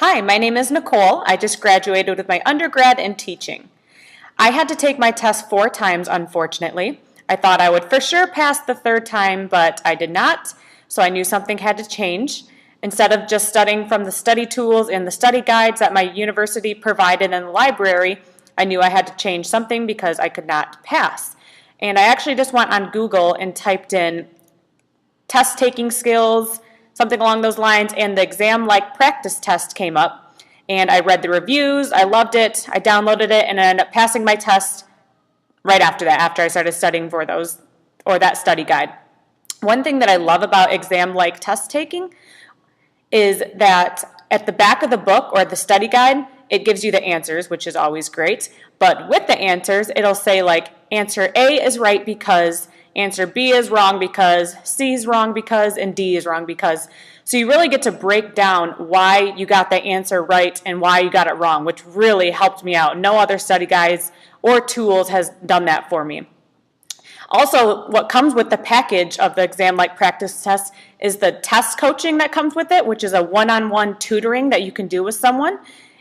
Hi, my name is Nicole. I just graduated with my undergrad in teaching. I had to take my test 4 times, unfortunately. I thought I would for sure pass the 3rd time, but I did not, so I knew something had to change. Instead of just studying from the study tools and the study guides that my university provided in the library, I knew I had to change something because I could not pass. And I actually just went on Google and typed in test taking skills, something along those lines, and the exam-like practice test came up. And I read the reviews, I loved it, I downloaded it, and I ended up passing my test right after that, after I started studying for those, or that study guide. One thing that I love about exam-like test taking is that at the back of the book or the study guide, it gives you the answers, which is always great. But with the answers, it'll say like, answer A is right because, answer B is wrong because, C is wrong because, and D is wrong because. So you really get to break down why you got the answer right and why you got it wrong, which really helped me out. No other study guides or tools has done that for me. Also, what comes with the package of the exam-like practice test is the test coaching that comes with it, which is a one-on-one tutoring that you can do with someone.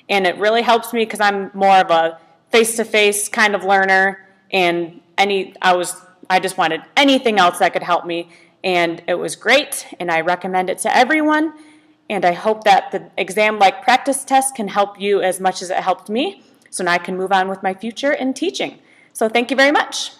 And it really helps me because I'm more of a face-to-face kind of learner, and I just wanted anything else that could help me. And it was great, and I recommend it to everyone. And I hope that the exam-like practice test can help you as much as it helped me, so now I can move on with my future in teaching. So thank you very much.